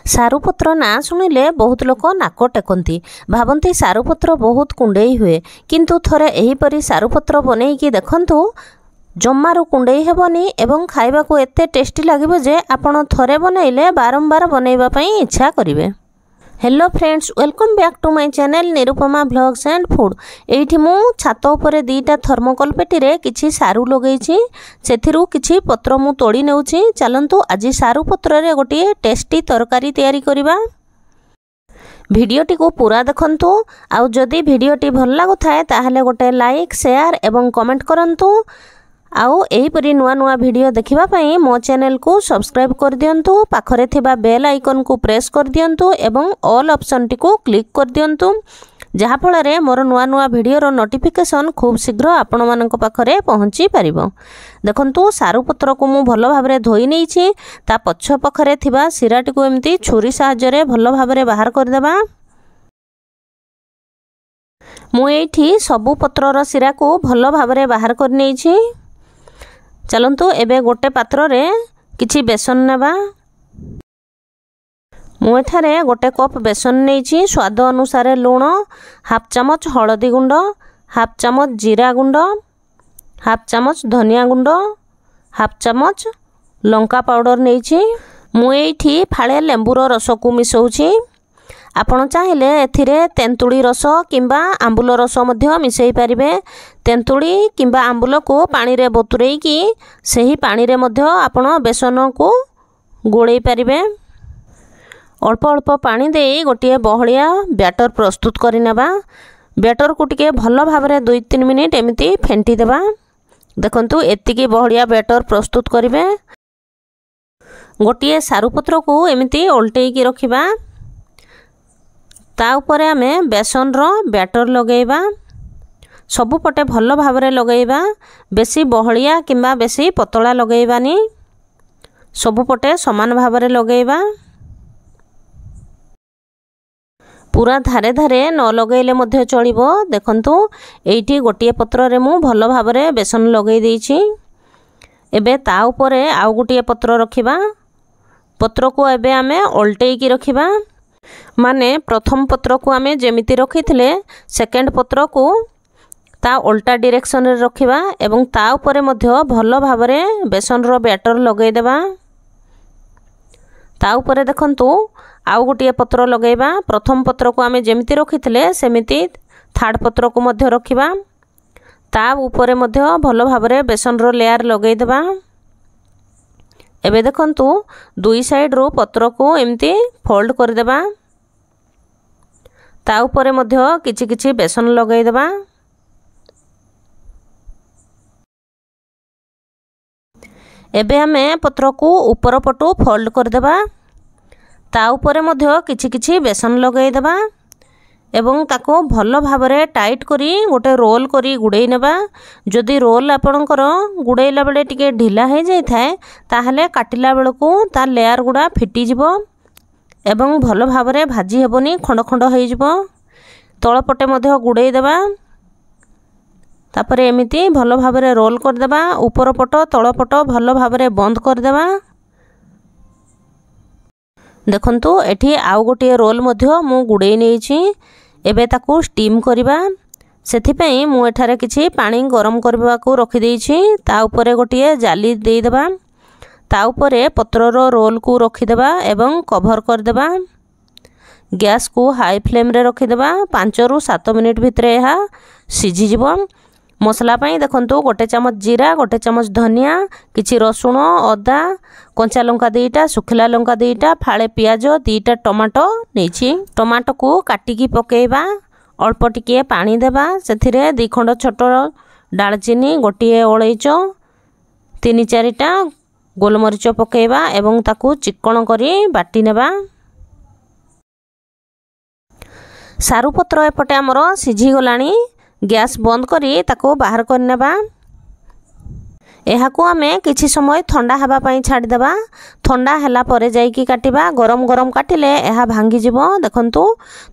सारुपत्र ना शुणिले बहुत लोक नाक टेकती भावती सारुपत्र बहुत कुंडई हुए किंतु थरे एहीपरी सारुपत्र बनईकी देखंतु जम्मारू कुंडई हेबनी एवं खाइबा को एते टेस्टी लागिबो जे आपण थरे बनइले बारंबार बनइबा पई इच्छा करिवे। Hello friends, welcome back to my channel Nirupama vlogs and food. एठी मु छात उपरे दीटा थर्मोकोल पेटी रे किछि सारू लगेइछि, सेथिरु किछि पत्र मु तोड़ी नेउछि। चलंतु आज सारू पत्र रे गोटे टेस्टी तरकारी तयारी करिबा। भिडियोटी को पूरा देखंतु। आउ जदि भिडियोटी भल लागुथाय ताहले गोटे लाइक शेयर एवं कमेंट करंतु। आउ एहीपरी नुआ नुआ भिडियो देखिबा पई मो चैनल को सब्सक्राइब कर दियंतु, पाखरे थिबा बेल आइकन को प्रेस कर दियंतु एवं ऑल ऑप्शन टी को क्लिक कर दियंतु, जहा फଳରେ मोर नुआ नुआ भिडियो रो नोटिफिकेशन खूब शीघ्र आपण मानक पाखरे पहुंची परिबो। देखंतु सारू पत्र को मु भलो भाबरे धोई नेइछि, ता पछ पाखरे थिबा सिराटी को एम्ति छुरी सहाय्य रे भलो भाबरे बाहर कर देबा। मु एठी सबु पत्र रो सिरा को भलो भाबरे बाहर कर नेइछि। चलंतु एबे गोटे पात्र रे किछि बेसन नेबा। मु एठारे गोटे कप बेसन नेइछि। स्वाद अनुसार लूण, हाफ चामच हळदी गुंड, हाफ चामच जीरा गुंड, हाफ चामच धनिया गुंड, हाफ चामच लंका पाउडर नेइछि। मु एठी फाळे लेंबुर रस को मिसौछि। आपण चाहिले एथिरे तेंतुली रस किंबा आंबुल रस मध्य मिसई पारिबे। तेंतुली किंबा आंबुल को पानी रे बतुरेई की सही पानी रे मध्य आपण बेसन को गोळेई पारिबे। अल्प अल्प पानी दे गोटे बहलिया बैटर प्रस्तुत करि नेबा। बैटर को टिके भलो भाबरे 2-3 मिनिट एमिति फेंटी देबा। देखंतु एतिकी बहलिया बैटर प्रस्तुत करिवे। गोटे सारू पत्र को एमिति ओल्टेई की रखिबा। ता उपरे आमे बेसन रो बैटर लगेइबा। सबु पटे भलो भाबरे लगेइबा। बेसी बहलिया किंबा बेसी पतला लगेइबानी, सबु पटे समान भाबरे लगेइबा। पूरा धारे धारे न लगेइले मध्य चलिबो। देखंतु एठी गोटिए पत्र रे मु भलो भाबरे बेसन लगेइ देइछि। एबे ता उपरे आउ गोटिए पत्र रखिबा। पत्र को एबे आमे ओल्टेई की रखिबा। माने प्रथम पत्र को आमे जेमिति रखिथिले सेकेंड पत्र को ता उल्टा डायरेक्शन रे रखिबा एवं ता ऊपर मध्य भलो भाबरे बेसन रो बैटर लगेइ देबा। ता ऊपर देखंतु आउ गोटिए पत्र लगेइबा। प्रथम पत्र को आमे जेमिति रखिथिले सेमिति थर्ड पत्र को मध्य रखिबा। ता ऊपर मध्य भलो भाबरे बेसन रो लेयर लगेइ देबा। एबे देखंतु दुई साइड रो पत्र को एमती फोल्ड कर देबा। ता ऊपर मध्य किछि किछि बेसन लगेइ देबा। एबे हमें पत्र को ऊपर पटु फोल्ड कर देबा। ता ऊपर मध्य किछि किछि बेसन लगेइ देबा एवं ताको भलो भाबरे टाइट करी गोटे रोल करी गुड़ेई नेबा। जदि रोल आपणकर गुड़ेला बेले टिके ढिला हो जाई थाए ताहले काटिला बेलको ता लेयर गुड़ा फिटी जिवो एवं भलो भाबरे भाजी हेबोनी, खंड खंड हो जिवो। तळ पटे मध्य गुड़ेई देबा। तापरे एमिति भलो भाबरे रोल कर देबा। ऊपर पट तळ पट भलो भाबरे बंद कर देबा। देखंतु एठी आउ गोटे रोल मध्य मु गुड़ेई नेइछि। एबे ताकू स्टीम करिबा। सेथि पई मु एठारे किछि पानी गरम करबा को रखि देइछि। ता ऊपर गोटिए जाली देइ देबा। ता ऊपर पत्र रो रोल को रखि देबा एवं कवर कर देबा। गैस को हाई फ्लेम रे रखि देबा। 5 रु 7 मिनिट भितरे एहा सिझी जिवो। मसला पई देखंतु गोटे चमच जीरा, गोटे चमच धनिया, किछि रसुण, अदा, कंचा लंका दीटा, सुखिला लंका दीटा, फाळे पियाज, दीटा टमाटो नेछि। टमाटो को काटी की पकेइबा। अल्प टिके पानी देबा। सेथिरे 2 खंड छोट दालचीनी, गोटिए ओळैच, 3-4टा गोलमरिच पकेइबा एवं ताकू चिक्कण करी बाटी नेबा। सारू पत्र एपटे हमर सिझी गलानी। गैस बंद करी ताको बाहर कर नेबा। एहाकू आमे किछि समय ठंडा हबा पई छाडी देबा। ठंडा हला परे जाई की काटिबा। गरम गरम काटिले एहा भांगी जिवो। देखंतु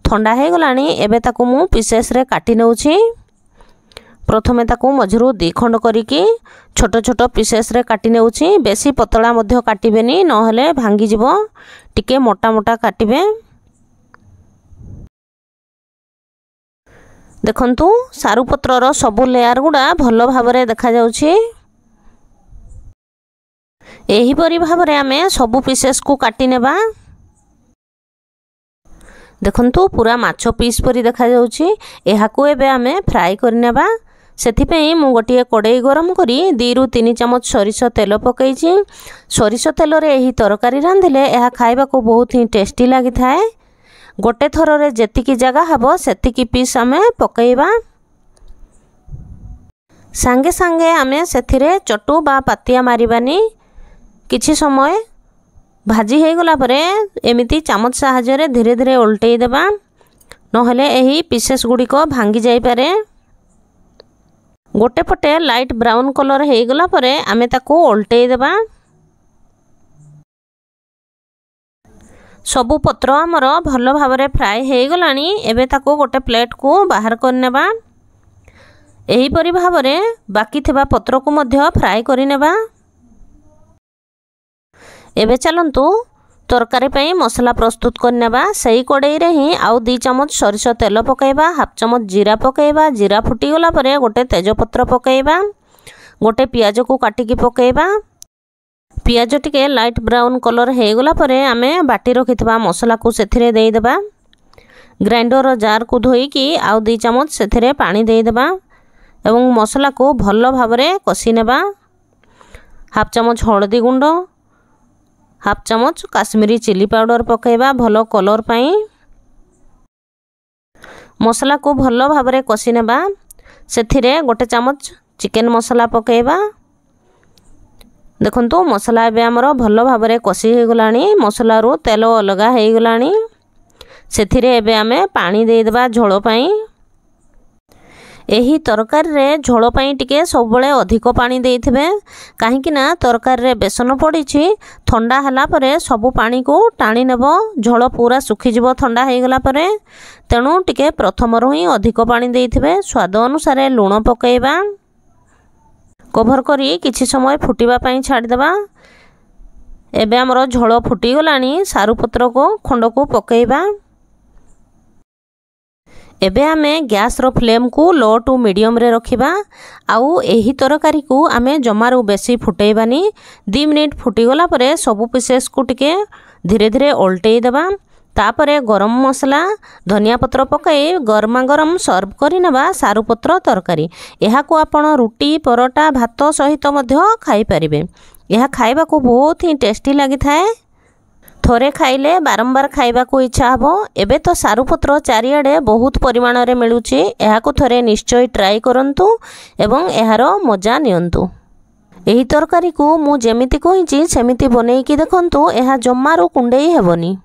ठंडा हे गलानी। एबे ताकू मु पीसेस रे काटी नेउछि। प्रथमे ताकू मझिरु 2 खंड करिकी छोट छोट पीसेस रे काटी नेउछि। बेसी पतला मध्य काटिबेनी नहले भांगी जिवो, टिके मोटा मोटा काटिबे। देखंतु सारू पत्रर सबु लेयर गुडा भलो भाबरे देखा जाउछि। एही परि भाबरे आमे सबु पीसेस को काटी नेबा। देखंतु पूरा माछो पीस परि देखा जाउछि। एहाकू एबे आमे फ्राई कर नेबा। सेथि पई मु गोटिए कड़ाई गरम करी 2 रु 3 चमच सरिष तेल पकईछि। सरिष तेल रे एही तरकारी रांधिले एहा खाइबा को बहुत ही टेस्टी लागि थाए। गोटे थर रे जेतिकी जगह हबो सेतिकी पीस आमे पकईबा। सांगे सांगे आमे सेथिरे चटू बा पातिया मारिबानी। किछि समय भाजी हे गला परे एमिति चामच साहाय्य रे धीरे धीरे उल्टेई देबा, नहले एही पीसेस गुडी को भांगी जाई पारे। गोटे पटे लाइट ब्राउन कलर हे गला परे आमे ताको उल्टेई देबा। सबु पत्र हमर भलो भाबरे फ्राई हे गलानी। एबे ताको गोटे प्लेट को बाहर कर नेबा। एही परि भाबरे बाकी थिबा पत्र को मध्य फ्राई करि नेबा। एबे चलंतु तरकारी पई मसला प्रस्तुत करनेबा। सही कड़ाई रे ही आउ 2 चमच सरिष तेल पकईबा, हाफ चमच जीरा पकईबा। जीरा फुटी गला परे गोटे तेजपत्र पकईबा, गोटे पियाज को काटिकी पकईबा। पियाज टिके लाइट ब्राउन कलर हे गला परे आमे बाटी रखितबा मसला को सेथिरे देई देबा। ग्राइंडर जार को धोईकी आउ 2 चमच सेथिरे पानी देई देबा एवं मसला को भलो भाबरे कसी नेबा। हाफ चमच हळदी गुंड, हाफ चमच काश्मीरी चिली पाउडर पकईबा भलो कलर पाई। मसला को भलो भाबरे कसी नेबा। सेथिरे गोटे चमच चिकन मसला पकईबा। देखंतु मसला एबे हमरो भलो भाबरे कसी हे गलानी। मसला रो तेल अलगा हे गलानी। सेथिरे एबे आमे पानी देई देबा झोଳ पाई। एही तरकारी रे झोଳ पाई टिके सब बळे अधिक पानी देइथिबे, काहेकि ना तरकारी रे बेसन पड़ीछि। ठंडा हला परे सब पानी को टाणी नेबो। झोଳ पूरा सुखी जिवो ठंडा हे गला परे। तेणु टिके प्रथम रो ही अधिक पानी देइथिबे। स्वाद अनुसार लूण पकईबा। कभर करी किछि समय फुटिबा पई छाडी देबा। एबे हमरो झोଳ फुटी गलानी। सारू पत्र को खंड को पकईबा। एबे आमे गैस रो फ्लेम को लो टू मीडियम रे रखिबा। आउ एही तरकारी को आमे जमारू बेसी फुटेइबानी। 2 मिनिट फुटी गला परे सबु पीसेस को टिके धीरे धीरे उल्टेई देबा। तापरे गरम मसला धनिया पत्र पकई गरमा गरम सर्व करि नेबा सारू पत्र तरकारी। एहा को आपण रुटी परोटा भात सहित मध्य खाई परिबे। एहा खाइबा को बहुत ही टेस्टी लागि थाए। थोरे खाइले बारंबार खाइबा को इच्छा हबो। एबे तो सारू पत्र चारियाडे बहुत परिमाण रे मिलुची। एहा को थोरे निश्चय ट्राई करंतु एवं एहारो मजा नियंतु। एही तरकारी को मु जेमिति कहिची सेमिति बनेइकी देखंतु। एहा जम्मारो कुंडेई हेबनी।